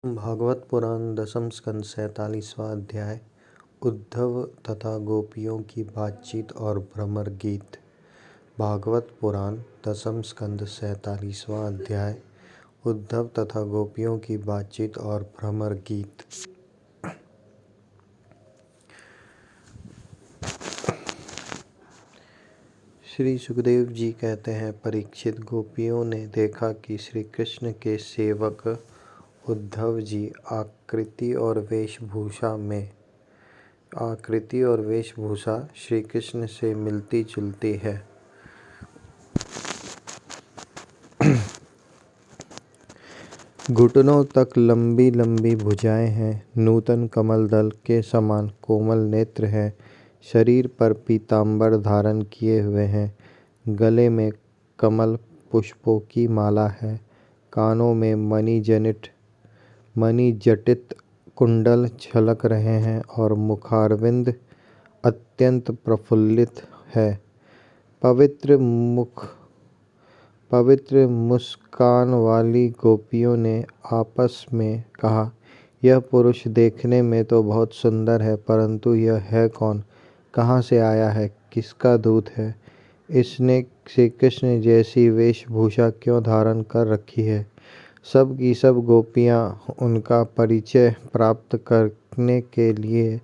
भागवत पुराण दशम स्कंद 47वां अध्याय। उद्धव तथा गोपियों की बातचीत और भ्रमर गीत। भागवत पुराण दशम स्कंद 47वां अध्याय। उद्धव तथा गोपियों की बातचीत और भ्रमर गीत। श्री सुखदेव जी कहते हैं, परीक्षित, गोपियों ने देखा कि श्री कृष्ण के सेवक उद्धव जी आकृति और वेशभूषा श्री कृष्ण से मिलती जुलती है। घुटनों तक लंबी लंबी भुजाएं हैं, नूतन कमल दल के समान कोमल नेत्र हैं, शरीर पर पीतांबर धारण किए हुए हैं, गले में कमल पुष्पों की माला है, कानों में मणिजटित कुंडल झलक रहे हैं और मुखारविंद अत्यंत प्रफुल्लित है। पवित्र मुस्कान वाली गोपियों ने आपस में कहा, यह पुरुष देखने में तो बहुत सुंदर है, परंतु यह है कौन? कहाँ से आया है? किसका दूत है? इसने श्री कृष्ण जैसी वेशभूषा क्यों धारण कर रखी है? सब की सब गोपियाँ उनका परिचय प्राप्त करने के लिए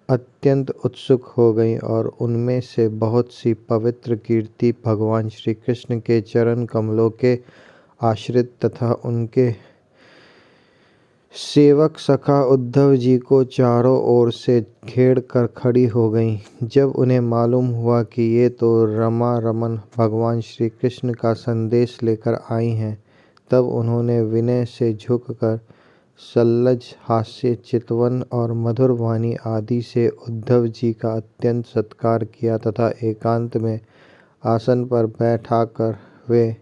अत्यंत उत्सुक हो गईं और उनमें से बहुत सी पवित्र कीर्ति भगवान श्री कृष्ण के चरण कमलों के आश्रित तथा उनके सेवक सखा उद्धव जी को चारों ओर से घेर कर खड़ी हो गईं। जब उन्हें मालूम हुआ कि ये तो रमा रमन भगवान श्री कृष्ण का संदेश लेकर आई हैं, तब उन्होंने विनय से झुककर सल्लज हास्य, चितवन और मधुर वाणी आदि से उद्धव जी का अत्यंत सत्कार किया तथा एकांत में आसन पर बैठाकर वे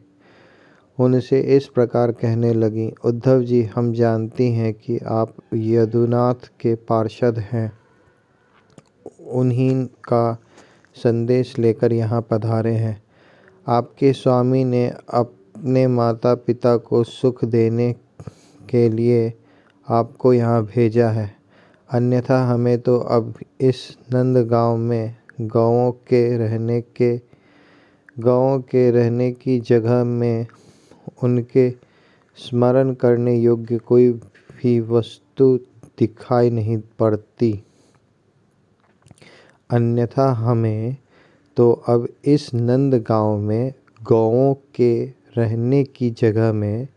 उनसे इस प्रकार कहने लगीं, उद्धव जी, हम जानती हैं कि आप यदुनाथ के पार्षद हैं, उन्हीं का संदेश लेकर यहाँ पधारे हैं। आपके स्वामी ने अपने माता पिता को सुख देने के लिए आपको यहाँ भेजा है, अन्यथा हमें तो अब इस नंदगांव में गौओं के रहने की जगह में उनके स्मरण करने योग्य कोई भी वस्तु दिखाई नहीं पड़ती। अन्यथा हमें तो अब इस नंदगांव में गौओं के रहने की जगह में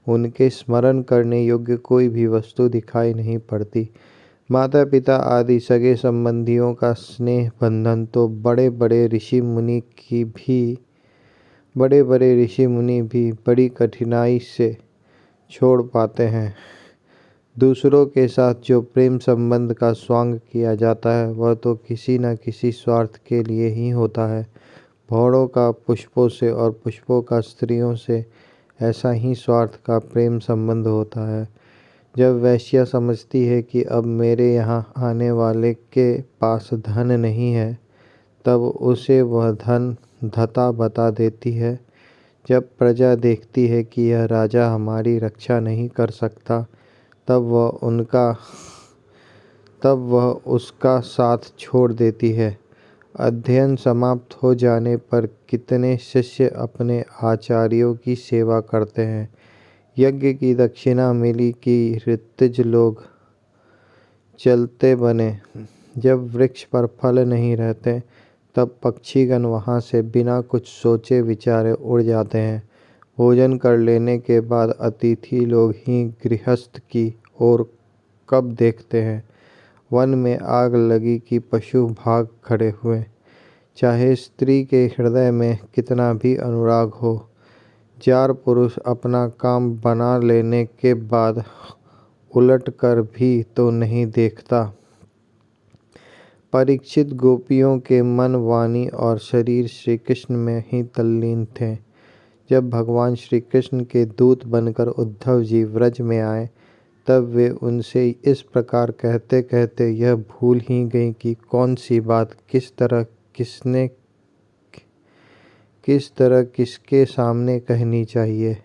उनके स्मरण करने योग्य कोई भी वस्तु दिखाई नहीं पड़ती। माता पिता आदि सगे संबंधियों का स्नेह बंधन तो बड़े बड़े ऋषि मुनि भी बड़ी कठिनाई से छोड़ पाते हैं। दूसरों के साथ जो प्रेम संबंध का स्वांग किया जाता है, वह तो किसी न किसी स्वार्थ के लिए ही होता है। भौरों का पुष्पों से और पुष्पों का स्त्रियों से ऐसा ही स्वार्थ का प्रेम संबंध होता है। जब वैश्या समझती है कि अब मेरे यहाँ आने वाले के पास धन नहीं है, तब उसे वह धन धता बता देती है। जब प्रजा देखती है कि यह राजा हमारी रक्षा नहीं कर सकता, तब वह उसका साथ छोड़ देती है। अध्ययन समाप्त हो जाने पर कितने शिष्य अपने आचार्यों की सेवा करते हैं। यज्ञ की दक्षिणा मिली कि ऋत्विज लोग चलते बने। जब वृक्ष पर फल नहीं रहते, तब पक्षीगण वहाँ से बिना कुछ सोचे विचारे उड़ जाते हैं। भोजन कर लेने के बाद अतिथि लोग ही गृहस्थ की ओर कब देखते हैं। वन में आग लगी कि पशु भाग खड़े हुए। चाहे स्त्री के हृदय में कितना भी अनुराग हो, 4 पुरुष अपना काम बना लेने के बाद उलट कर भी तो नहीं देखता। परीक्षित, गोपियों के मन, वाणी और शरीर श्री कृष्ण में ही तल्लीन थे। जब भगवान श्री कृष्ण के दूत बनकर उद्धव जी व्रज में आए, तब वे उनसे इस प्रकार कहते कहते यह भूल ही गईं कि कौन सी बात किस तरह किसके सामने कहनी चाहिए।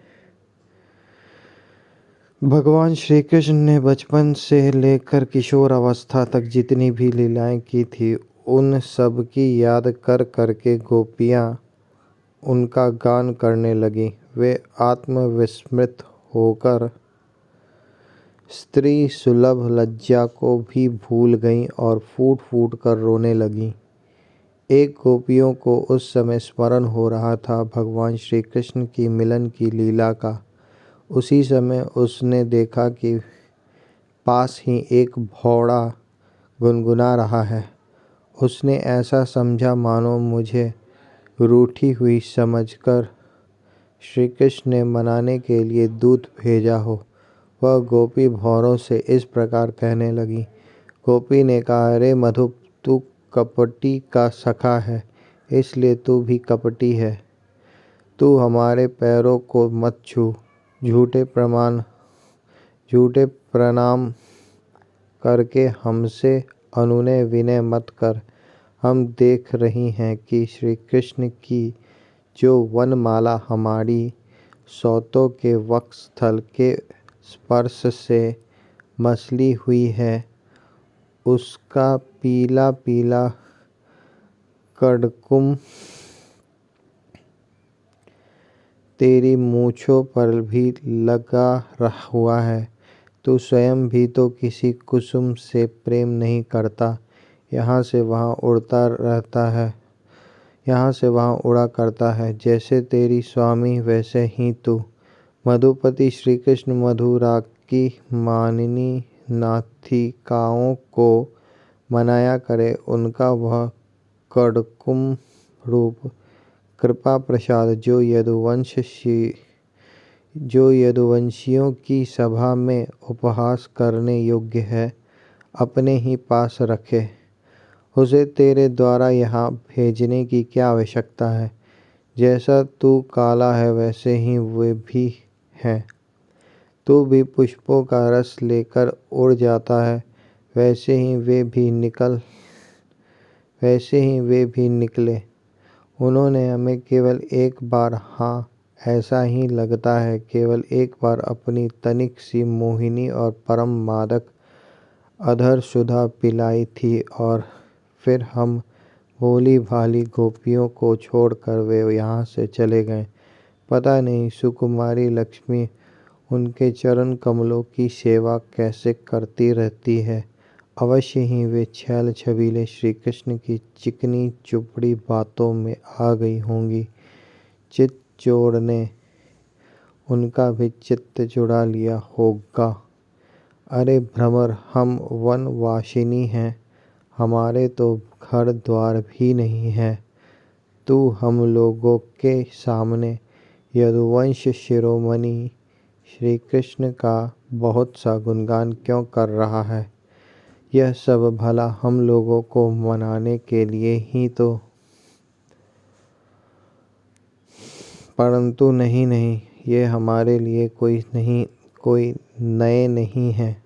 भगवान श्री कृष्ण ने बचपन से लेकर किशोर अवस्था तक जितनी भी लीलाएं की थी, उन सब की याद कर करके गोपियाँ उनका गान करने लगीं। वे आत्मविस्मृत होकर स्त्री सुलभ लज्जा को भी भूल गईं और फूट फूट कर रोने लगीं। एक गोपियों को उस समय स्मरण हो रहा था भगवान श्री कृष्ण की मिलन की लीला का। उसी समय उसने देखा कि पास ही एक भौड़ा गुनगुना रहा है। उसने ऐसा समझा मानो मुझे रूठी हुई समझकर श्री कृष्ण ने मनाने के लिए दूत भेजा हो। वह गोपी भौरों से इस प्रकार कहने लगी। गोपी ने कहा, अरे मधु, तू कपटी का सखा है, इसलिए तू भी कपटी है। तू हमारे पैरों को मत छू, झूठे प्रणाम करके हमसे अनुनय विनय मत कर। हम देख रही हैं कि श्री कृष्ण की जो वनमाला हमारी सौतों के वक्षस्थल के स्पर्श से मसली हुई है, उसका पीला पीला कड़कुम तेरी मूँछों पर भी लगा हुआ है। तू स्वयं भी तो किसी कुसुम से प्रेम नहीं करता, यहाँ से वहाँ उड़ा करता है। जैसे तेरी स्वामी वैसे ही तू। मधुपति श्री कृष्ण मधुरा की मानिनी नाथिकाओं को मनाया करे, उनका वह कड़कुम रूप कृपा प्रसाद जो यदुवंशियों की सभा में उपहास करने योग्य है, अपने ही पास रखे। उसे तेरे द्वारा यहाँ भेजने की क्या आवश्यकता है। जैसा तू काला है वैसे ही वे भी हैं। तू भी पुष्पों का रस लेकर उड़ जाता है, वैसे ही वे भी निकले। उन्होंने हमें केवल एक बार, हाँ ऐसा ही लगता है, केवल एक बार अपनी तनिक सी मोहिनी और परम मादक अधर सुधा पिलाई थी और फिर हम भोली भाली गोपियों को छोड़कर वे यहाँ से चले गए। पता नहीं सुकुमारी लक्ष्मी उनके चरण कमलों की सेवा कैसे करती रहती है। अवश्य ही वे छैल छबीले श्री कृष्ण की चिकनी चुपड़ी बातों में आ गई होंगी। चित चोर ने उनका भी चित्त चुरा लिया होगा। अरे भ्रमर, हम वनवासिनी हैं, हमारे तो घर द्वार भी नहीं है। तू हम लोगों के सामने यदुवंश शिरोमणि श्री कृष्ण का बहुत सा गुणगान क्यों कर रहा है। यह सब भला हम लोगों को मनाने के लिए ही तो। परंतु नहीं, ये हमारे लिए कोई नए नहीं हैं।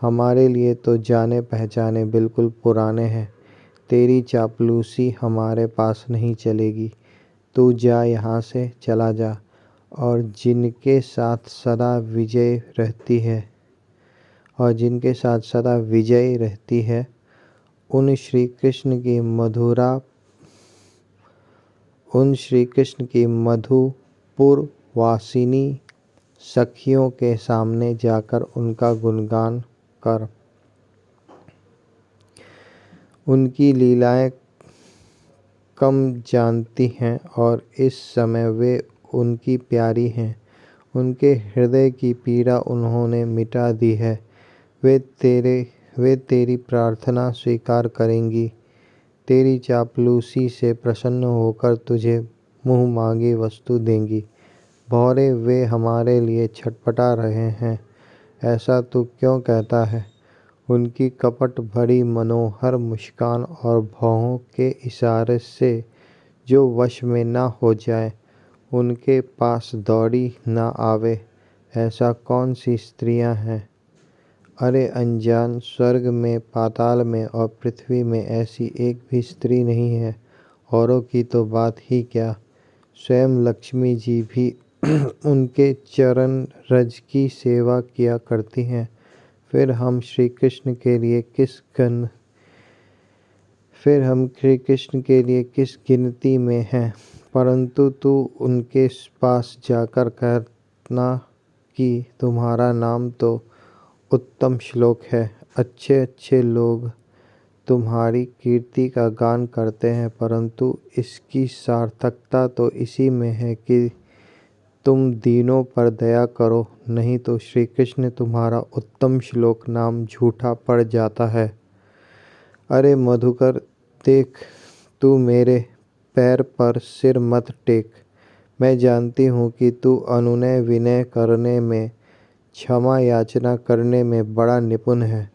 हमारे लिए तो जाने पहचाने बिल्कुल पुराने हैं। तेरी चापलूसी हमारे पास नहीं चलेगी। तू जा, यहाँ से चला जा। और जिनके साथ सदा विजय रहती है उन श्री कृष्ण की मधुपुर वासिनी सखियों के सामने जाकर उनका गुणगान कर। उनकी लीलाएं कम जानती हैं और इस समय वे उनकी प्यारी हैं। उनके हृदय की पीड़ा उन्होंने मिटा दी है। वे तेरी प्रार्थना स्वीकार करेंगी। तेरी चापलूसी से प्रसन्न होकर तुझे मुँह मांगी वस्तु देंगी। भौरे, वे हमारे लिए छटपटा रहे हैं, ऐसा तू क्यों कहता है। उनकी कपट भरी मनोहर मुस्कान और भौहों के इशारे से जो वश में न हो जाए, उनके पास दौड़ी न आवे, ऐसा कौन सी स्त्रियां हैं। अरे अनजान, स्वर्ग में, पाताल में और पृथ्वी में ऐसी एक भी स्त्री नहीं है। औरों की तो बात ही क्या, स्वयं लक्ष्मी जी भी उनके चरण रज की सेवा किया करती हैं। फिर हम श्री कृष्ण के लिए किस गिनती में हैं। परंतु तू उनके पास जाकर कहना कि तुम्हारा नाम तो उत्तम श्लोक है। अच्छे अच्छे लोग तुम्हारी कीर्ति का गान करते हैं, परंतु इसकी सार्थकता तो इसी में है कि तुम दीनों पर दया करो, नहीं तो श्री कृष्ण तुम्हारा उत्तम श्लोक नाम झूठा पड़ जाता है। अरे मधुकर, देख, तू मेरे पैर पर सिर मत टेक। मैं जानती हूँ कि तू अनुनय विनय करने में, क्षमा याचना करने में बड़ा निपुण है।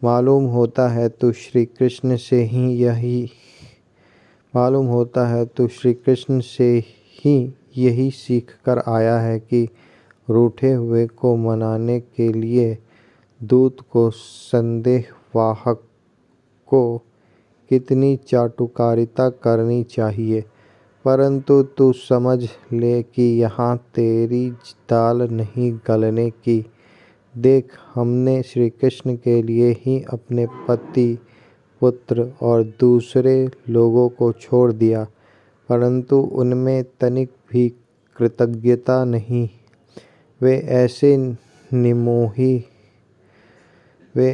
मालूम होता है तू श्री कृष्ण से ही यही सीख कर आया है कि रूठे हुए को मनाने के लिए दूत को, संदेशवाहक को कितनी चाटुकारिता करनी चाहिए। परंतु तू समझ ले कि यहाँ तेरी दाल नहीं गलने की। देख, हमने श्री कृष्ण के लिए ही अपने पति, पुत्र और दूसरे लोगों को छोड़ दिया, परंतु उनमें तनिक भी कृतज्ञता नहीं। वे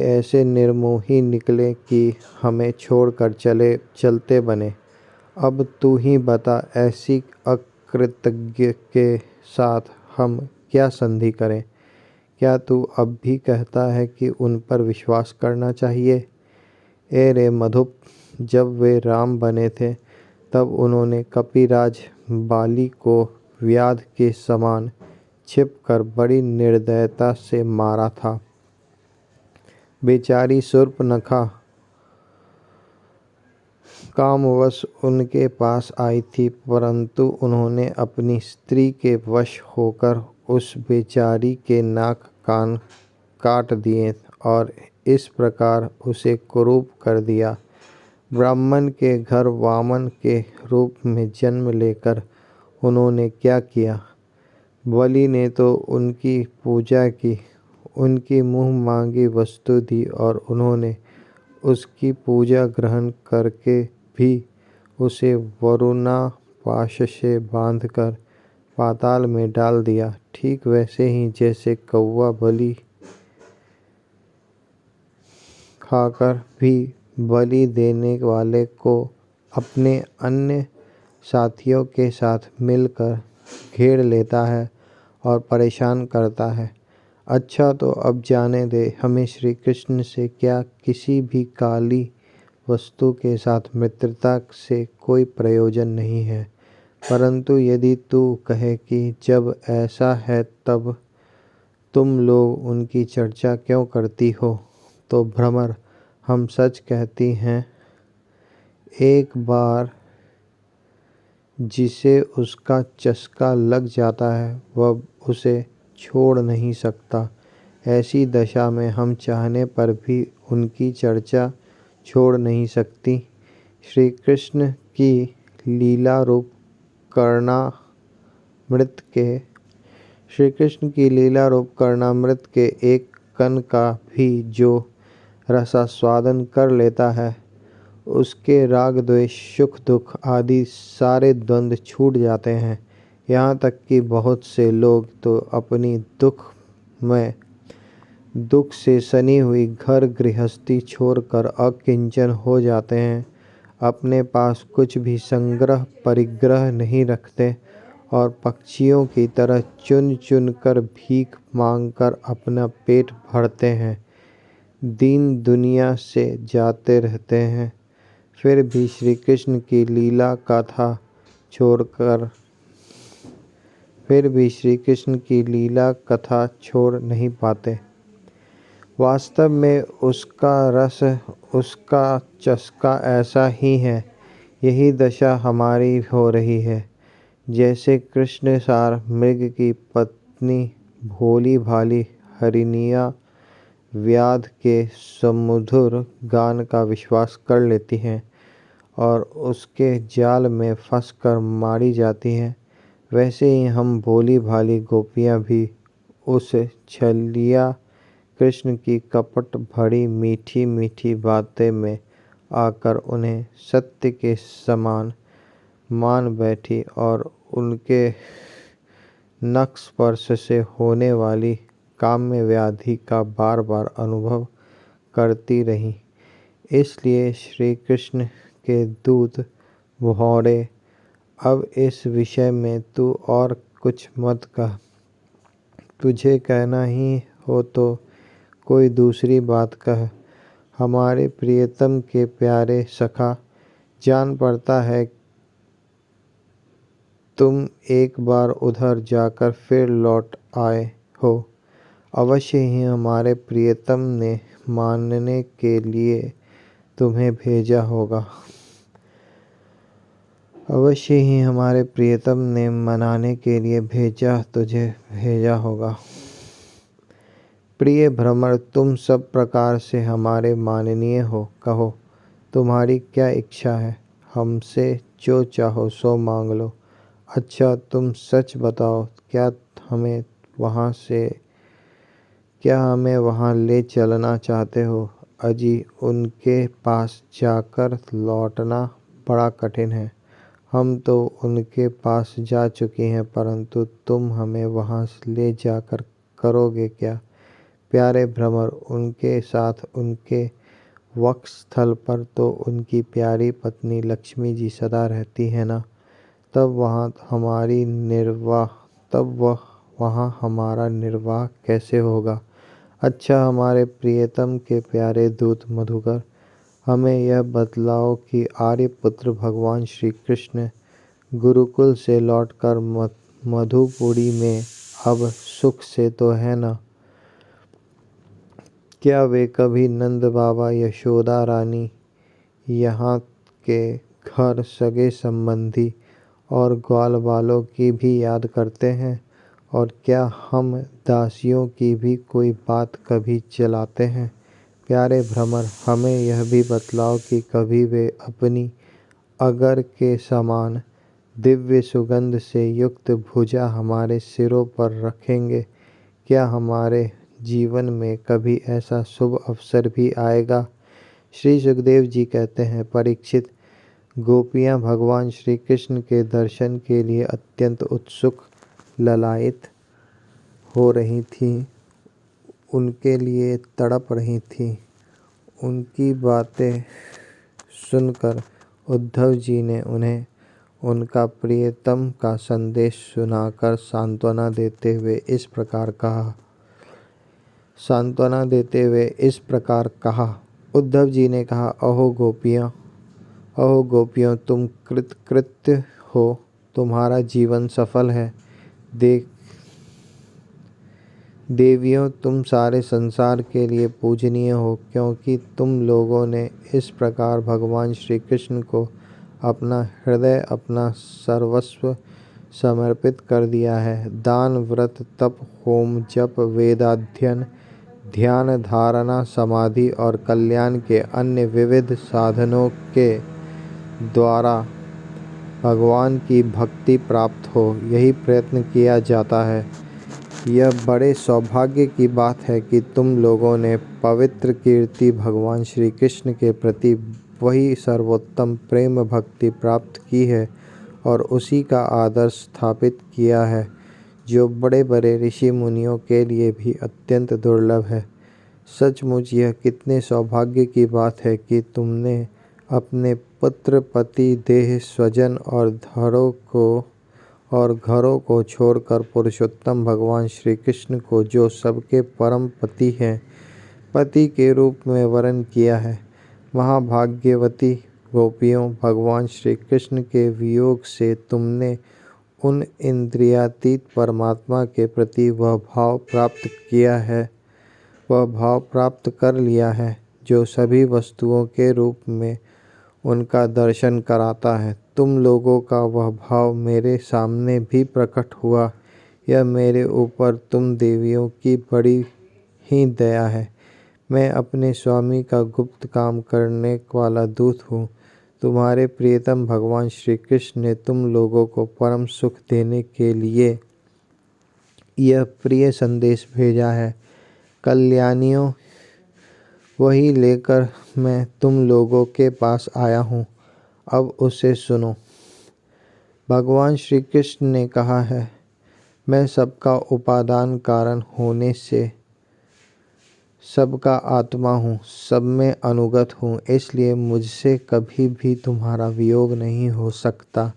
ऐसे निर्मोही निकले कि हमें छोड़कर चलते बने। अब तू ही बता, ऐसी अकृतज्ञ के साथ हम क्या संधि करें? क्या तू अब भी कहता है कि उन पर विश्वास करना चाहिए? ए रे मधुप, जब वे राम बने थे तब उन्होंने कपिराज बाली को व्याध के समान छिपकर बड़ी निर्दयता से मारा था। बेचारी शूर्पणखा कामवश उनके पास आई थी, परंतु उन्होंने अपनी स्त्री के वश होकर उस बेचारी के नाक कान काट दिए और इस प्रकार उसे कुरूप कर दिया। ब्राह्मण के घर वामन के रूप में जन्म लेकर उन्होंने क्या किया? बलि ने तो उनकी पूजा की, उनकी मुँह मांगी वस्तु दी और उन्होंने उसकी पूजा ग्रहण करके भी उसे वरुणापाश से बांधकर पाताल में डाल दिया। ठीक वैसे ही जैसे कौवा बलि खाकर भी बलि देने वाले को अपने अन्य साथियों के साथ मिलकर घेर लेता है और परेशान करता है। अच्छा, तो अब जाने दे, हमें श्री कृष्ण से क्या किसी भी काली वस्तु के साथ मित्रता से कोई प्रयोजन नहीं है। परंतु यदि तू कहे कि जब ऐसा है तब तुम लोग उनकी चर्चा क्यों करती हो, तो भ्रमर, हम सच कहती हैं। एक बार जिसे उसका चस्का लग जाता है वह उसे छोड़ नहीं सकता। ऐसी दशा में हम चाहने पर भी उनकी चर्चा छोड़ नहीं सकती। श्री कृष्ण की लीला रूप कर्णामृत के एक कण का भी जो रसास्वादन कर लेता है, उसके राग द्वेष सुख दुख आदि सारे द्वंद्व छूट जाते हैं। यहाँ तक कि बहुत से लोग तो अपनी दुख से सनी हुई घर गृहस्थी छोड़कर अकिंचन हो जाते हैं, अपने पास कुछ भी संग्रह परिग्रह नहीं रखते और पक्षियों की तरह चुन चुन कर भीख मांगकर अपना पेट भरते हैं, दीन दुनिया से जाते रहते हैं, फिर भी श्री कृष्ण की लीला कथा छोड़ नहीं पाते। वास्तव में उसका रस, उसका चस्का ऐसा ही है। यही दशा हमारी हो रही है। जैसे कृष्णसार मृग की पत्नी भोली भाली हरिणियाँ व्याध के सुमधुर गान का विश्वास कर लेती हैं और उसके जाल में फंसकर मारी जाती हैं, वैसे ही हम भोली भाली गोपियाँ भी उस छलिया कृष्ण की कपट भरी मीठी मीठी बातें में आकर उन्हें सत्य के समान मान बैठी और उनके नख स्पर्श से होने वाली काम्य व्याधि का बार बार अनुभव करती रहीं। इसलिए श्री कृष्ण के दूत भौरे, अब इस विषय में तू और कुछ मत कह। तुझे कहना ही हो तो कोई दूसरी बात कह। हमारे प्रियतम के प्यारे सखा, जान पड़ता है तुम एक बार उधर जाकर फिर लौट आए हो। अवश्य ही हमारे प्रियतम ने मानने के लिए तुम्हें भेजा होगा। अवश्य ही हमारे प्रियतम ने मनाने के लिए तुझे भेजा होगा। प्रिय भ्रमर, तुम सब प्रकार से हमारे माननीय हो। कहो, तुम्हारी क्या इच्छा है? हमसे जो चाहो सो मांग लो। अच्छा, तुम सच बताओ, क्या हमें वहाँ ले चलना चाहते हो? अजी, उनके पास जाकर लौटना बड़ा कठिन है। हम तो उनके पास जा चुके हैं, परंतु तुम हमें वहाँ ले जाकर करोगे क्या? प्यारे भ्रमर, उनके साथ उनके वक्षस्थल पर तो उनकी प्यारी पत्नी लक्ष्मी जी सदा रहती है ना। तब वहाँ हमारा निर्वाह कैसे होगा? अच्छा, हमारे प्रियतम के प्यारे दूत मधुकर, हमें यह बतलाओ कि आर्यपुत्र भगवान श्री कृष्ण गुरुकुल से लौटकर मधुपुरी में अब सुख से तो है ना? क्या वे कभी नंद बाबा, यशोदा रानी, यहाँ के घर सगे संबंधी और ग्वाल वालों की भी याद करते हैं? और क्या हम दासियों की भी कोई बात कभी चलाते हैं? प्यारे भ्रमर, हमें यह भी बतलाओ कि कभी वे अपनी अगर के समान दिव्य सुगंध से युक्त भुजा हमारे सिरों पर रखेंगे? क्या हमारे जीवन में कभी ऐसा शुभ अवसर भी आएगा? श्री सुखदेव जी कहते हैं, परीक्षित, गोपियाँ भगवान श्री कृष्ण के दर्शन के लिए अत्यंत उत्सुक ललायित हो रही थीं, उनके लिए तड़प रही थीं। उनकी बातें सुनकर उद्धव जी ने उन्हें उनका प्रियतम का संदेश सुनाकर सांत्वना देते हुए इस प्रकार कहा। उद्धव जी ने कहा, अहो गोपियों, तुम कृतकृत्य हो, तुम्हारा जीवन सफल है। देवियों, तुम सारे संसार के लिए पूजनीय हो, क्योंकि तुम लोगों ने इस प्रकार भगवान श्री कृष्ण को अपना हृदय, अपना सर्वस्व समर्पित कर दिया है। दान, व्रत, तप, होम, जप, वेदाध्ययन, ध्यान, धारणा, समाधि और कल्याण के अन्य विविध साधनों के द्वारा भगवान की भक्ति प्राप्त हो, यही प्रयत्न किया जाता है। यह बड़े सौभाग्य की बात है कि तुम लोगों ने पवित्र कीर्ति भगवान श्री कृष्ण के प्रति वही सर्वोत्तम प्रेम भक्ति प्राप्त की है और उसी का आदर्श स्थापित किया है, जो बड़े बड़े ऋषि मुनियों के लिए भी अत्यंत दुर्लभ है। सचमुच यह कितने सौभाग्य की बात है कि तुमने अपने पुत्र, पति, देह, स्वजन और घरों को छोड़कर पुरुषोत्तम भगवान श्री कृष्ण को, जो सबके परम पति हैं, पति के रूप में वरण किया है। महाभाग्यवती गोपियों, भगवान श्री कृष्ण के वियोग से तुमने उन इंद्रियातीत परमात्मा के प्रति वह भाव प्राप्त कर लिया है जो सभी वस्तुओं के रूप में उनका दर्शन कराता है। तुम लोगों का वह भाव मेरे सामने भी प्रकट हुआ। यह मेरे ऊपर तुम देवियों की बड़ी ही दया है। मैं अपने स्वामी का गुप्त काम करने वाला दूत हूँ। तुम्हारे प्रियतम भगवान श्री कृष्ण ने तुम लोगों को परम सुख देने के लिए यह प्रिय संदेश भेजा है। कल्याणियों, वही लेकर मैं तुम लोगों के पास आया हूँ, अब उसे सुनो। भगवान श्री कृष्ण ने कहा है, मैं सबका उपादान कारण होने से सबका आत्मा हूँ, सब में अनुगत हूँ, इसलिए मुझसे कभी भी तुम्हारा वियोग नहीं हो सकता।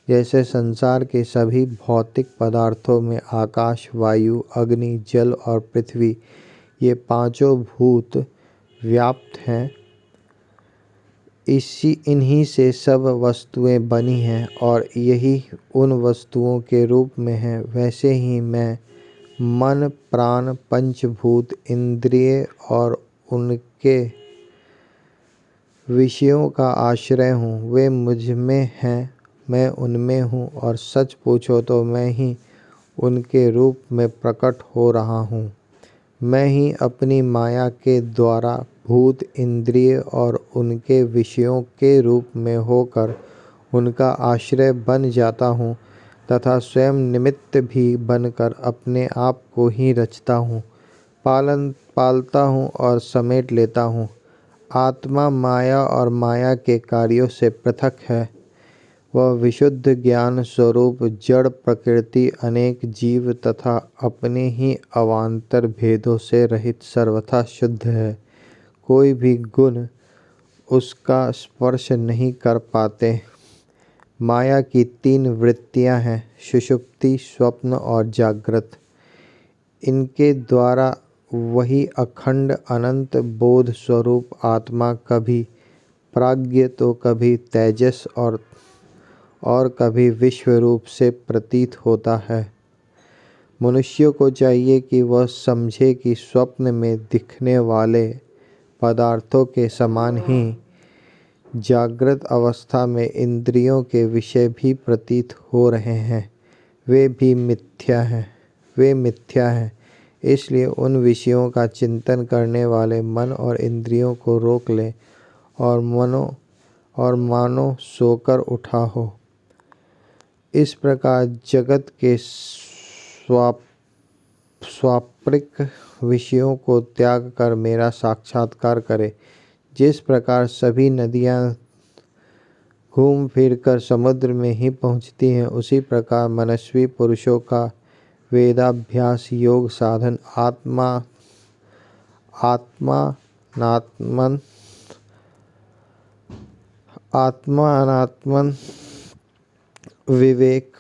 जैसे संसार के सभी भौतिक पदार्थों में आकाश, वायु, अग्नि, जल और पृथ्वी, ये पांचों भूत व्याप्त हैं, इन्हीं से सब वस्तुएं बनी हैं और यही उन वस्तुओं के रूप में हैं, वैसे ही मैं मन, प्राण, पंचभूत, इंद्रिय और उनके विषयों का आश्रय हूँ। वे मुझ में हैं, मैं उनमें हूँ और सच पूछो तो मैं ही उनके रूप में प्रकट हो रहा हूँ। मैं ही अपनी माया के द्वारा भूत, इंद्रिय और उनके विषयों के रूप में होकर उनका आश्रय बन जाता हूँ तथा स्वयं निमित्त भी बनकर अपने आप को ही रचता हूँ, पालता हूँ और समेट लेता हूँ। आत्मा माया और माया के कार्यों से पृथक है। वह विशुद्ध ज्ञान स्वरूप जड़ प्रकृति, अनेक जीव तथा अपने ही अवान्तर भेदों से रहित सर्वथा शुद्ध है। कोई भी गुण उसका स्पर्श नहीं कर पाते। माया की तीन वृत्तियां हैं, सुषुप्ति, स्वप्न और जागृत। इनके द्वारा वही अखंड अनंत बोध स्वरूप आत्मा कभी प्राज्ञ तो कभी तेजस और कभी विश्व रूप से प्रतीत होता है। मनुष्य को चाहिए कि वह समझे कि स्वप्न में दिखने वाले पदार्थों के समान ही जागृत अवस्था में इंद्रियों के विषय भी प्रतीत हो रहे हैं, वे भी मिथ्या हैं। इसलिए उन विषयों का चिंतन करने वाले मन और इंद्रियों को रोक ले और मानो सोकर उठा हो। इस प्रकार जगत के स्वाप्रिक विषयों को त्याग कर मेरा साक्षात्कार करे। जिस प्रकार सभी नदियाँ घूम फिर कर समुद्र में ही पहुँचती हैं, उसी प्रकार मनस्वी पुरुषों का वेदाभ्यास योग साधन आत्मानात्मन विवेक,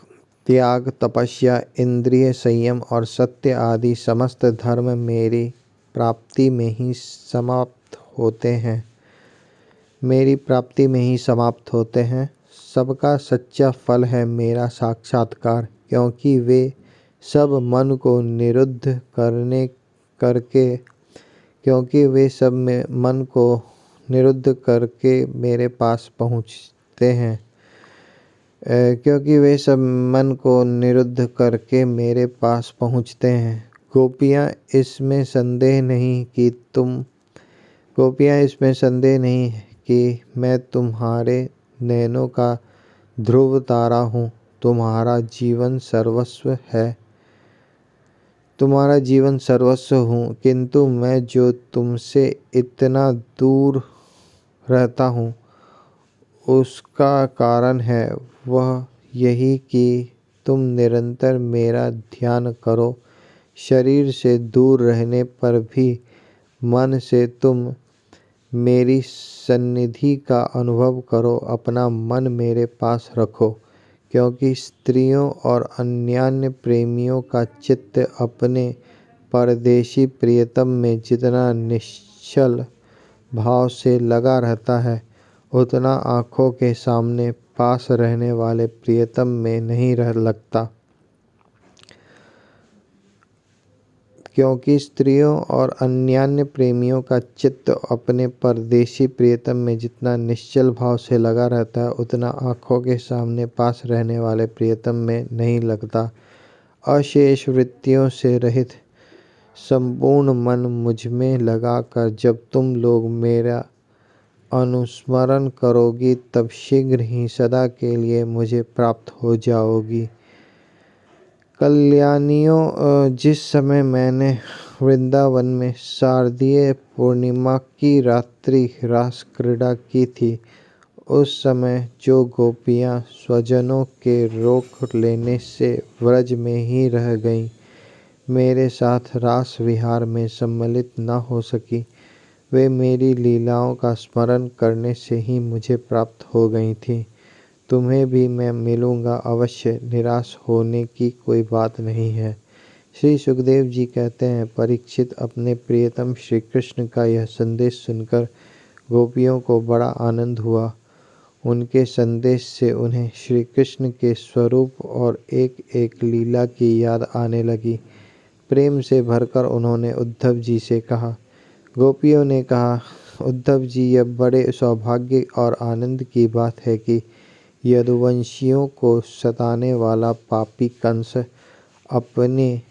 त्याग, तपस्या, इंद्रिय संयम और सत्य आदि समस्त धर्म मेरी प्राप्ति में ही समाप्त होते हैं। सबका सच्चा फल है मेरा साक्षात्कार, क्योंकि वे सब मन को निरुद्ध करके मेरे पास पहुँचते हैं। गोपियाँ इसमें संदेह नहीं कि मैं तुम्हारे नैनों का ध्रुव तारा हूँ, तुम्हारा जीवन सर्वस्व हूँ, किंतु मैं जो तुमसे इतना दूर रहता हूँ उसका कारण है वह यही कि तुम निरंतर मेरा ध्यान करो। शरीर से दूर रहने पर भी मन से तुम मेरी सन्निधि का अनुभव करो, अपना मन मेरे पास रखो, क्योंकि स्त्रियों और अन्यान्य प्रेमियों का चित्त अपने परदेशी प्रियतम में जितना निश्चल भाव से लगा रहता है, उतना आँखों के सामने पास रहने वाले प्रियतम में नहीं लगता। क्योंकि स्त्रियों और अन्यान्य प्रेमियों का चित्त अपने परदेशी प्रियतम में जितना निश्चल भाव से लगा रहता है, उतना आँखों के सामने पास रहने वाले प्रियतम में नहीं लगता। अशेष वृत्तियों से रहित संपूर्ण मन मुझ में लगाकर जब तुम लोग मेरा अनुस्मरण करोगी तब शीघ्र ही सदा के लिए मुझे प्राप्त हो जाओगी। कल्याणियों, जिस समय मैंने वृंदावन में शारदीय पूर्णिमा की रात्रि रास क्रीड़ा की थी, उस समय जो गोपियाँ स्वजनों के रोक लेने से व्रज में ही रह गईं, मेरे साथ रास विहार में सम्मिलित न हो सकी, वे मेरी लीलाओं का स्मरण करने से ही मुझे प्राप्त हो गई थीं। तुम्हें भी मैं मिलूँगा अवश्य, निराश होने की कोई बात नहीं है। श्री सुखदेव जी कहते हैं, परीक्षित अपने प्रियतम श्री कृष्ण का यह संदेश सुनकर गोपियों को बड़ा आनंद हुआ। उनके संदेश से उन्हें श्री कृष्ण के स्वरूप और एक एक लीला की याद आने लगी। प्रेम से भरकर उन्होंने उद्धव जी से कहा। गोपियों ने कहा, उद्धव जी, यह बड़े सौभाग्य और आनंद की बात है कि यदुवंशियों को सताने वाला पापी कंस अपने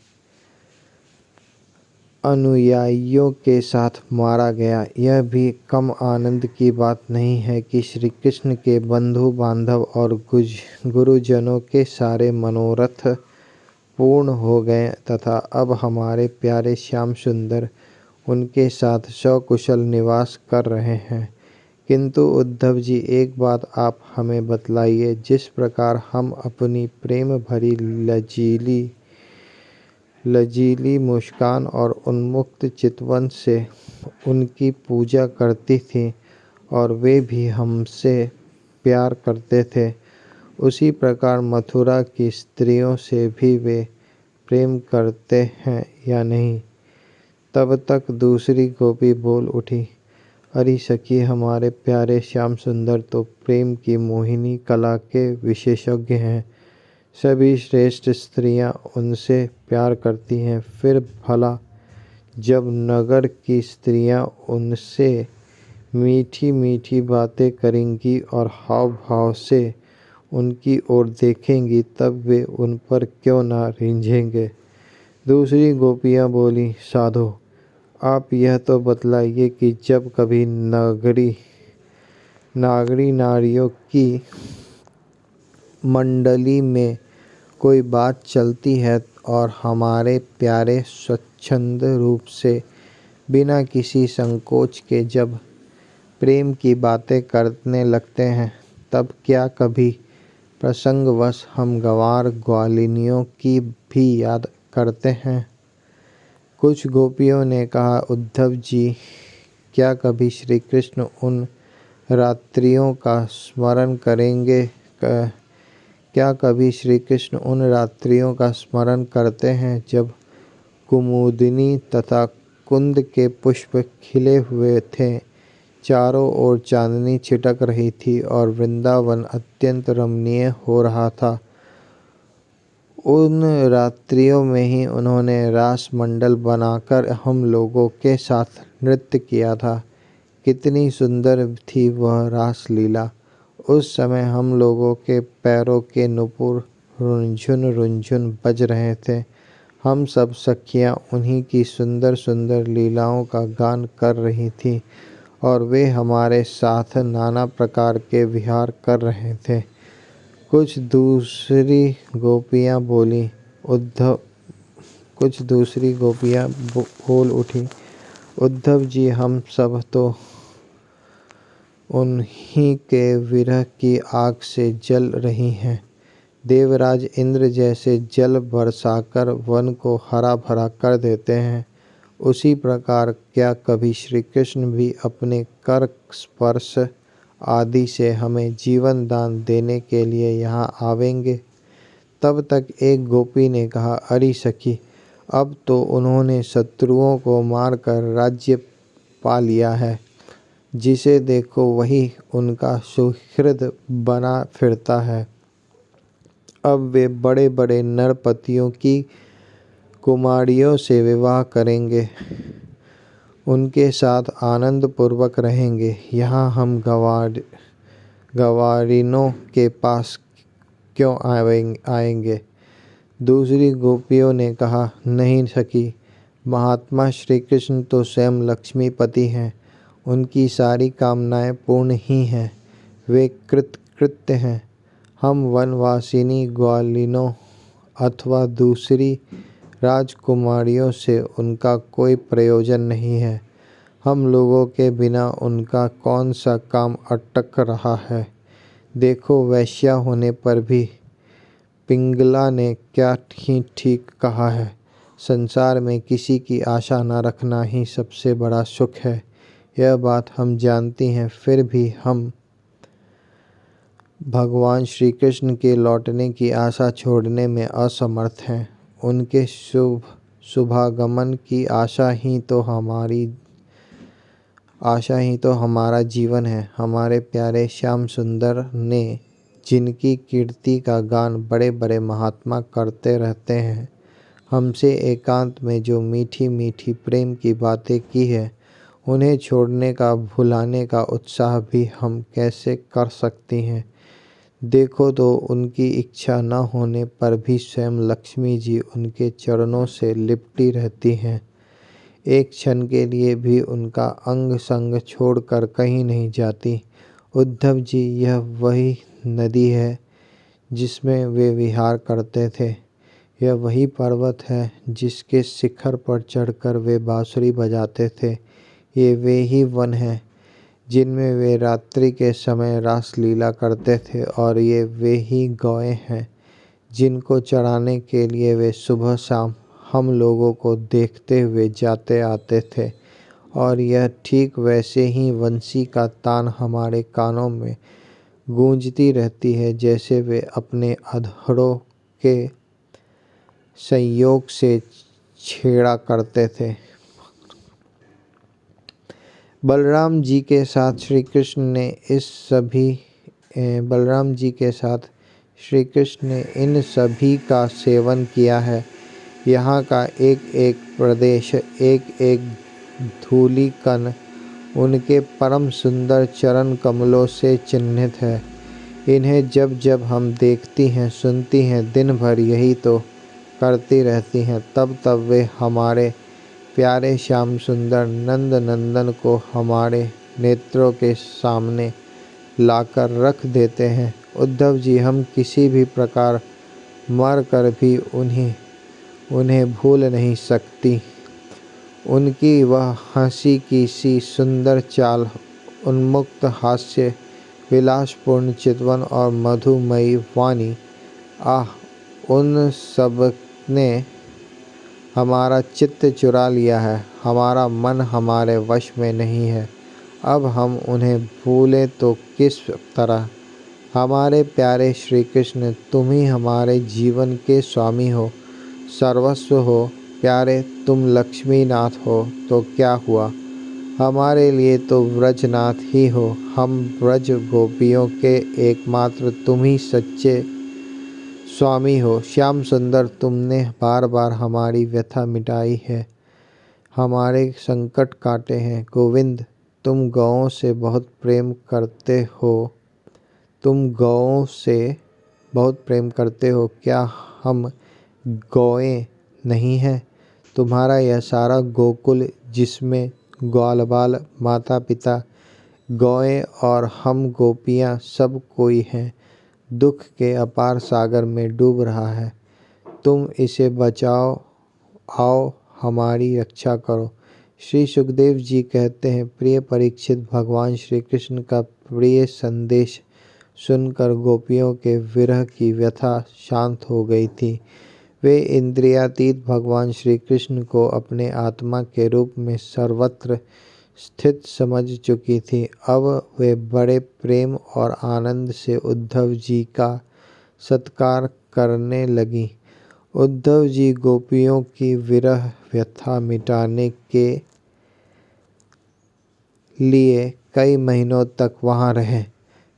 अनुयायियों के साथ मारा गया। यह भी कम आनंद की बात नहीं है कि श्री कृष्ण के बंधु बांधव और गुरुजनों के सारे मनोरथ पूर्ण हो गए तथा अब हमारे प्यारे श्याम सुंदर उनके साथ सकुशल निवास कर रहे हैं। किंतु उद्धव जी, एक बात आप हमें बतलाइए, जिस प्रकार हम अपनी प्रेम भरी लजीली मुस्कान और उन्मुक्त चितवन से उनकी पूजा करती थीं और वे भी हमसे प्यार करते थे, उसी प्रकार मथुरा की स्त्रियों से भी वे प्रेम करते हैं या नहीं। तब तक दूसरी गोपी बोल उठी, अरे सखी, हमारे प्यारे श्याम सुंदर तो प्रेम की मोहिनी कला के विशेषज्ञ हैं। सभी श्रेष्ठ स्त्रियां उनसे प्यार करती हैं, फिर भला जब नगर की स्त्रियां उनसे मीठी मीठी बातें करेंगी और हाव भाव से उनकी ओर देखेंगी, तब वे उन पर क्यों ना रिंझेंगे। दूसरी गोपियां बोली, साधो, आप यह तो बतलाइए कि जब कभी नागरी नारियों की मंडली में कोई बात चलती है और हमारे प्यारे स्वच्छंद रूप से बिना किसी संकोच के जब प्रेम की बातें करने लगते हैं, तब क्या कभी प्रसंगवश हम गंवार ग्वालिनियों की भी याद करते हैं। कुछ गोपियों ने कहा, उद्धव जी, क्या कभी श्री कृष्ण उन रात्रियों का स्मरण करेंगे? क्या कभी श्री कृष्ण उन रात्रियों का स्मरण करते हैं जब कुमुदिनी तथा कुंद के पुष्प खिले हुए थे, चारों ओर चांदनी छिटक रही थी और वृंदावन अत्यंत रमणीय हो रहा था। उन रात्रियों में ही उन्होंने रास मंडल बनाकर हम लोगों के साथ नृत्य किया था। कितनी सुंदर थी वह रास लीला। उस समय हम लोगों के पैरों के नुपुर रुंझुन रुंझुन बज रहे थे। हम सब सखियां उन्हीं की सुंदर सुंदर लीलाओं का गान कर रही थीं और वे हमारे साथ नाना प्रकार के विहार कर रहे थे। कुछ दूसरी गोपियां बोल उठी, उद्धव जी, हम सब तो उन्हीं के विरह की आग से जल रही हैं। देवराज इंद्र जैसे जल बरसाकर वन को हरा भरा कर देते हैं, उसी प्रकार क्या कभी श्री कृष्ण भी अपने कर स्पर्श आदि से हमें जीवन दान देने के लिए यहाँ आवेंगे। तब तक एक गोपी ने कहा, अरे सखी, अब तो उन्होंने शत्रुओं को मारकर राज्य पा लिया है। जिसे देखो वही उनका सुहृद बना फिरता है। अब वे बड़े बड़े नरपतियों की कुमारियों से विवाह करेंगे, उनके साथ आनंद पूर्वक रहेंगे। यहाँ हम गंवारिनों के पास क्यों आएंगे? दूसरी गोपियों ने कहा, नहीं सखी, महात्मा श्री कृष्ण तो स्वयं लक्ष्मीपति हैं। उनकी सारी कामनाएं पूर्ण ही हैं, वे कृतकृत्य हैं। हम वनवासिनी ग्वालिनों अथवा दूसरी राजकुमारियों से उनका कोई प्रयोजन नहीं है। हम लोगों के बिना उनका कौन सा काम अटक रहा है। देखो, वैश्या होने पर भी पिंगला ने क्या ही ठीक कहा है, संसार में किसी की आशा न रखना ही सबसे बड़ा सुख है। यह बात हम जानती हैं, फिर भी हम भगवान श्री कृष्ण के लौटने की आशा छोड़ने में असमर्थ हैं। उनके शुभागमन की आशा ही तो हमारा जीवन है। हमारे प्यारे श्याम सुंदर ने जिनकी कीर्ति का गान बड़े बड़े महात्मा करते रहते हैं, हमसे एकांत में जो मीठी मीठी प्रेम की बातें की है, उन्हें छोड़ने का, भुलाने का उत्साह भी हम कैसे कर सकती हैं। देखो तो, उनकी इच्छा न होने पर भी स्वयं लक्ष्मी जी उनके चरणों से लिपटी रहती हैं। एक क्षण के लिए भी उनका अंग संग छोड़कर कहीं नहीं जाती। उद्धव जी, यह वही नदी है जिसमें वे विहार करते थे। यह वही पर्वत है जिसके शिखर पर चढ़कर वे बांसुरी बजाते थे। ये वे ही वन हैं जिनमें वे रात्रि के समय रासलीला करते थे, और ये वे ही गौएं हैं जिनको चराने के लिए वे सुबह शाम हम लोगों को देखते हुए जाते आते थे। और यह ठीक वैसे ही वंशी का तान हमारे कानों में गूंजती रहती है, जैसे वे अपने अधरों के संयोग से छेड़ा करते थे। बलराम जी के साथ श्री कृष्ण ने इन सभी का सेवन किया है। यहाँ का एक एक प्रदेश, एक एक धूलि कण उनके परम सुंदर चरण कमलों से चिन्हित है। इन्हें जब जब हम देखती हैं, सुनती हैं, दिन भर यही तो करती रहती हैं, तब तब वे हमारे प्यारे श्याम सुंदर नंद नंदन को हमारे नेत्रों के सामने लाकर रख देते हैं। उद्धव जी, हम किसी भी प्रकार मर कर भी उन्हें भूल नहीं सकती। उनकी वह हंसी की सी सुंदर चाल, उन्मुक्त हास्य, विलासपूर्ण चितवन और मधुमयी वाणी, आह, उन सब ने हमारा चित्त चुरा लिया है। हमारा मन हमारे वश में नहीं है। अब हम उन्हें भूलें तो किस तरह। हमारे प्यारे श्री कृष्ण, तुम ही हमारे जीवन के स्वामी हो, सर्वस्व हो। प्यारे, तुम लक्ष्मीनाथ हो तो क्या हुआ, हमारे लिए तो व्रजनाथ ही हो। हम व्रज गोपियों के एकमात्र तुम ही सच्चे स्वामी हो। श्याम सुंदर, तुमने बार बार हमारी व्यथा मिटाई है, हमारे संकट काटे हैं। गोविंद, तुम गौओं से बहुत प्रेम करते हो, क्या हम गौएं नहीं हैं? तुम्हारा यह सारा गोकुल, जिसमें ग्वालबाल, माता पिता, गौएं और हम गोपियां सब कोई हैं, दुख के अपार सागर में डूब रहा है। तुम इसे बचाओ, आओ हमारी रक्षा करो। श्री सुखदेव जी कहते हैं, प्रिय परीक्षित, भगवान श्री कृष्ण का प्रिय संदेश सुनकर गोपियों के विरह की व्यथा शांत हो गई थी। वे इंद्रियातीत भगवान श्री कृष्ण को अपने आत्मा के रूप में सर्वत्र स्थित समझ चुकी थी। अब वे बड़े प्रेम और आनंद से उद्धव जी का सत्कार करने लगी। उद्धव जी गोपियों की विरह व्यथा मिटाने के लिए कई महीनों तक वहाँ रहे।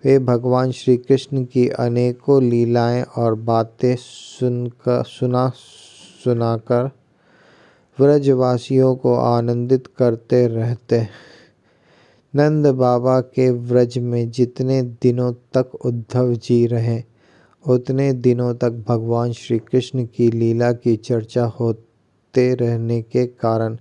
वे भगवान श्री कृष्ण की अनेकों लीलाएं और बातें सुनाकर व्रजवासियों को आनंदित करते रहते। नंद बाबा के व्रज में जितने दिनों तक उद्धव जी रहे, उतने दिनों तक भगवान श्री कृष्ण की लीला की चर्चा होते रहने के कारण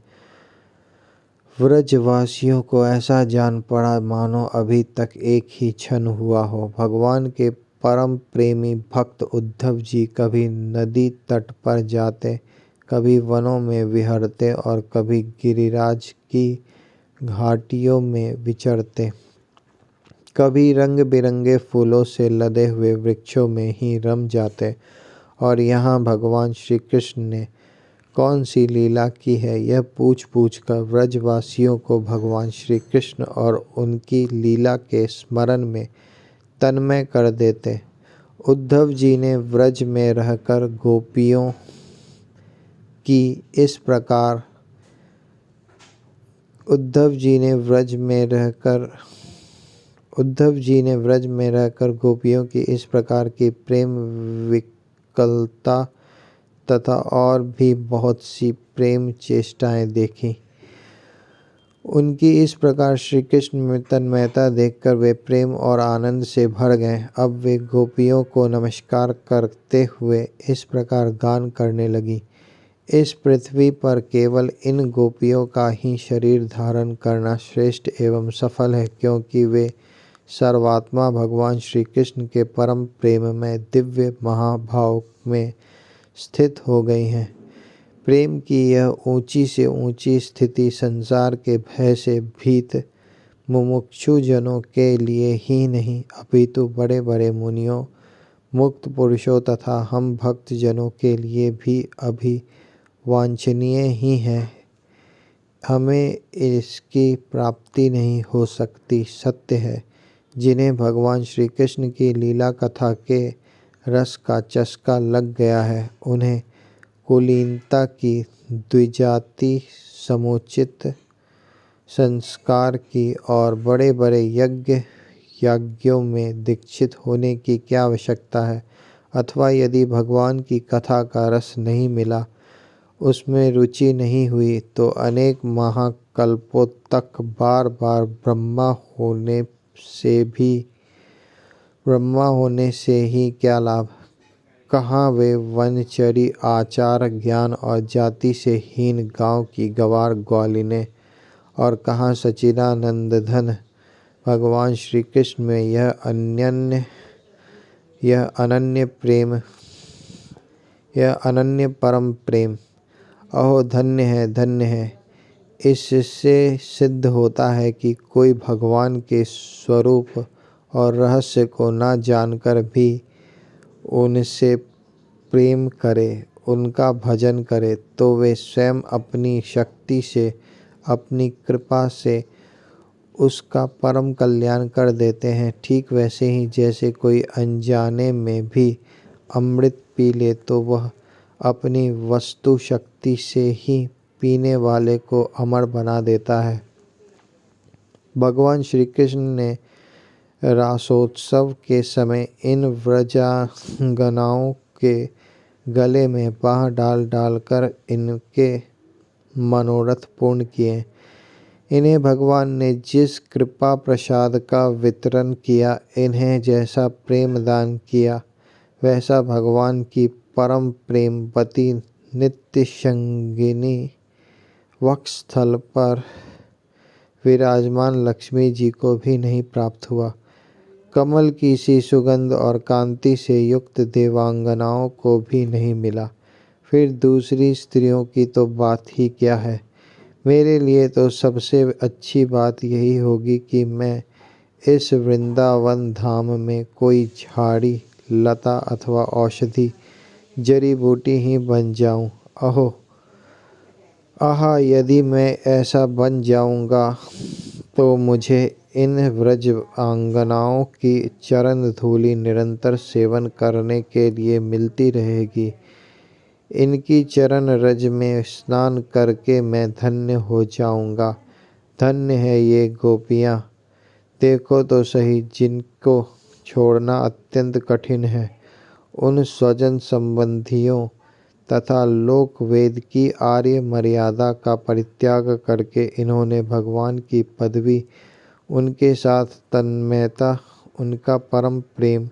व्रजवासियों को ऐसा जान पड़ा मानो अभी तक एक ही क्षण हुआ हो। भगवान के परम प्रेमी भक्त उद्धव जी कभी नदी तट पर जाते, कभी वनों में विहरते और कभी गिरिराज की घाटियों में विचरते। कभी रंग बिरंगे फूलों से लदे हुए वृक्षों में ही रम जाते। और यहाँ भगवान श्री कृष्ण ने कौन सी लीला की है, यह पूछ पूछ कर व्रजवासियों को भगवान श्री कृष्ण और उनकी लीला के स्मरण में तन्मय कर देते। उद्धव जी ने व्रज में रहकर गोपियों की इस प्रकार गोपियों की इस प्रकार की प्रेम विकलता तथा और भी बहुत सी प्रेम चेष्टाएं देखी। उनकी इस प्रकार श्री कृष्ण में तन्मयता देखकर वे प्रेम और आनंद से भर गए। अब वे गोपियों को नमस्कार करते हुए इस प्रकार गान करने लगी। इस पृथ्वी पर केवल इन गोपियों का ही शरीर धारण करना श्रेष्ठ एवं सफल है, क्योंकि वे सर्वात्मा भगवान श्री कृष्ण के परम प्रेम में दिव्य महाभाव में स्थित हो गई हैं। प्रेम की यह ऊंची से ऊंची स्थिति संसार के भय से भीत मुमुक्षु जनों के लिए ही नहीं, अपितु बड़े बड़े मुनियों, मुक्त पुरुषों तथा हम भक्त जनों के लिए भी अभिवांछनीय ही है। हमें इसकी प्राप्ति नहीं हो सकती। सत्य है, जिन्हें भगवान श्री कृष्ण की लीला कथा के रस का चस्का लग गया है, उन्हें कुलीनता की, द्विजाति समुचित संस्कार की और बड़े बड़े याज्ञों में दीक्षित होने की क्या आवश्यकता है। अथवा यदि भगवान की कथा का रस नहीं मिला, उसमें रुचि नहीं हुई, तो अनेक महाकल्पों तक बार बार ब्रह्मा होने से ही क्या लाभ। कहाँ वे वनचरी आचार ज्ञान और जाति से हीन गांव की गंवार ग्वालिनें, और कहाँ सच्चिदानंदघन भगवान श्री कृष्ण में यह अनन्य परम प्रेम। अहो धन्य है, धन्य है। इससे सिद्ध होता है कि कोई भगवान के स्वरूप और रहस्य को न जानकर भी उनसे प्रेम करे, उनका भजन करे, तो वे स्वयं अपनी शक्ति से, अपनी कृपा से उसका परम कल्याण कर देते हैं। ठीक वैसे ही जैसे कोई अनजाने में भी अमृत पी ले तो वह अपनी वस्तु शक्ति से ही पीने वाले को अमर बना देता है। भगवान श्री कृष्ण ने रासोत्सव के समय इन व्रजांगनाओं के गले में बाँह डाल डालकर इनके मनोरथ पूर्ण किए। इन्हें भगवान ने जिस कृपा प्रसाद का वितरण किया, इन्हें जैसा प्रेम दान किया, वैसा भगवान की परम प्रेमवती नित्य संगिनी वक्षस्थल पर विराजमान लक्ष्मी जी को भी नहीं प्राप्त हुआ। कमल की सी सुगंध और कांति से युक्त देवांगनाओं को भी नहीं मिला। फिर दूसरी स्त्रियों की तो बात ही क्या है। मेरे लिए तो सबसे अच्छी बात यही होगी कि मैं इस वृंदावन धाम में कोई झाड़ी लता अथवा औषधि जड़ी बूटी ही बन जाऊं। आहा, यदि मैं ऐसा बन जाऊंगा तो मुझे इन व्रज आंगनाओं की चरण धूलि निरंतर सेवन करने के लिए मिलती रहेगी। इनकी चरण रज में स्नान करके मैं धन्य हो जाऊंगा। धन्य है ये गोपियाँ। देखो तो सही, जिनको छोड़ना अत्यंत कठिन है, उन स्वजन संबंधियों तथा लोक वेद की आर्य मर्यादा का परित्याग करके इन्होंने भगवान की पदवी, उनके साथ तन्मयता, उनका परम प्रेम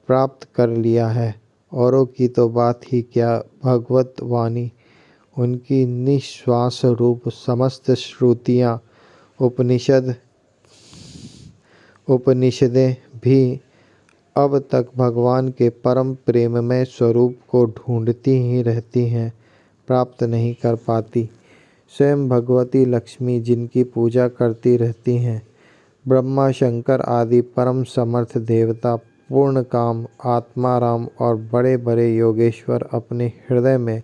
प्राप्त कर लिया है। औरों की तो बात ही क्या, भगवत वाणी उनकी निश्वास रूप समस्त श्रुतियाँ उपनिषदें भी अब तक भगवान के परम प्रेममय स्वरूप को ढूंढती ही रहती हैं, प्राप्त नहीं कर पाती। स्वयं भगवती लक्ष्मी जिनकी पूजा करती रहती हैं, ब्रह्मा शंकर आदि परम समर्थ देवता, पूर्ण काम, आत्माराम और बड़े बड़े योगेश्वर अपने हृदय में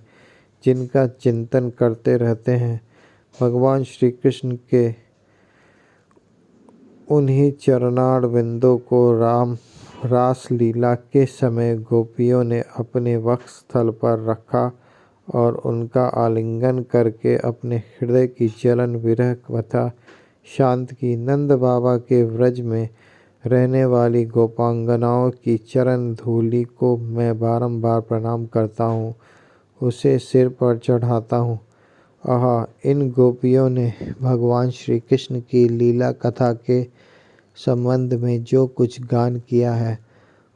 जिनका चिंतन करते रहते हैं, भगवान श्री कृष्ण के उन्हीं चरणारविंदों को रास लीला के समय गोपियों ने अपने वक्षस्थल पर रखा और उनका आलिंगन करके अपने हृदय की जलन विरह व्यथा शांत की। नंद बाबा के व्रज में रहने वाली गोपांगनाओं की चरण धूलि को मैं बारंबार प्रणाम करता हूँ, उसे सिर पर चढ़ाता हूँ। आहा, इन गोपियों ने भगवान श्री कृष्ण की लीला कथा के संबंध में जो कुछ गान किया है,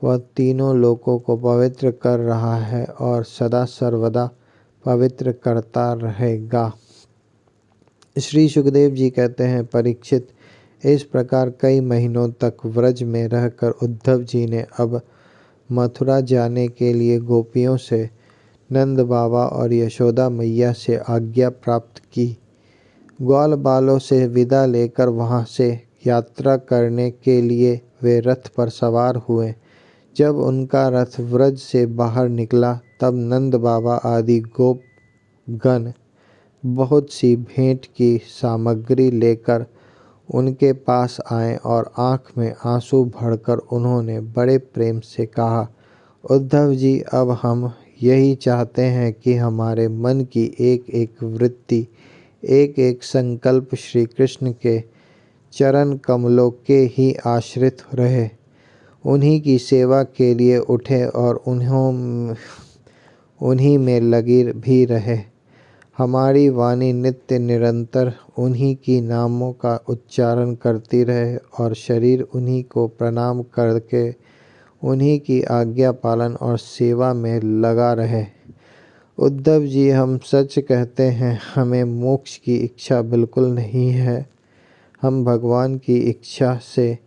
वह तीनों लोकों को पवित्र कर रहा है और सदा सर्वदा पवित्र करता रहेगा। श्री सुखदेव जी कहते हैं, परीक्षित, इस प्रकार कई महीनों तक व्रज में रहकर उद्धव जी ने अब मथुरा जाने के लिए गोपियों से, नंद बाबा और यशोदा मैया से आज्ञा प्राप्त की। ग्वाल बालों से विदा लेकर वहां से यात्रा करने के लिए वे रथ पर सवार हुए। जब उनका रथ व्रज से बाहर निकला, तब नंद बाबा आदि गोपगण बहुत सी भेंट की सामग्री लेकर उनके पास आए और आँख में आंसू भरकर उन्होंने बड़े प्रेम से कहा, उद्धव जी, अब हम यही चाहते हैं कि हमारे मन की एक एक वृत्ति, एक एक संकल्प श्री कृष्ण के चरण कमलों के ही आश्रित रहे, उन्हीं की सेवा के लिए उठे और उन्हीं में लगी भी रहे। हमारी वाणी नित्य निरंतर उन्हीं की नामों का उच्चारण करती रहे और शरीर उन्हीं को प्रणाम करके उन्हीं की आज्ञा पालन और सेवा में लगा रहे। उद्धव जी, हम सच कहते हैं, हमें मोक्ष की इच्छा बिल्कुल नहीं है। हम भगवान की इच्छा से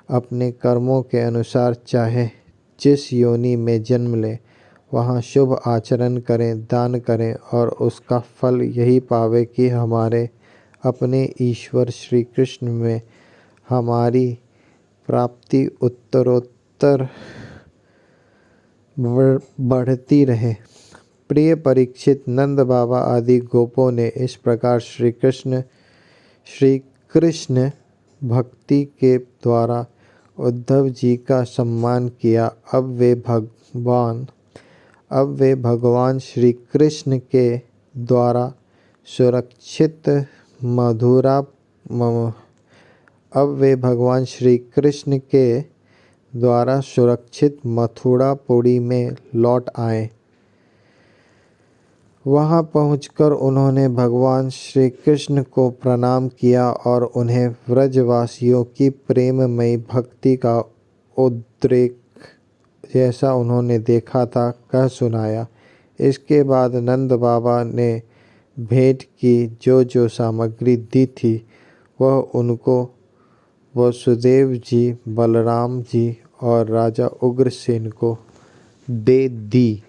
अपने कर्मों के अनुसार चाहे जिस योनि में जन्म लें, वहाँ शुभ आचरण करें, दान करें और उसका फल यही पावे कि हमारे अपने ईश्वर श्री कृष्ण में हमारी प्राप्ति उत्तरोत्तर बढ़ती रहे। प्रिय परीक्षित, नंद बाबा आदि गोपों ने इस प्रकार श्री कृष्ण भक्ति के द्वारा उद्धव जी का सम्मान किया। अब वे भगवान श्री कृष्ण के द्वारा सुरक्षित मथुरापुरी में लौट आए। वहां पहुंचकर उन्होंने भगवान श्री कृष्ण को प्रणाम किया और उन्हें व्रजवासियों की प्रेममयी भक्ति का उद्रेक जैसा उन्होंने देखा था कह सुनाया। इसके बाद नंद बाबा ने भेंट की जो सामग्री दी थी, वह उनको वसुदेव जी, बलराम जी और राजा उग्रसेन को दे दी।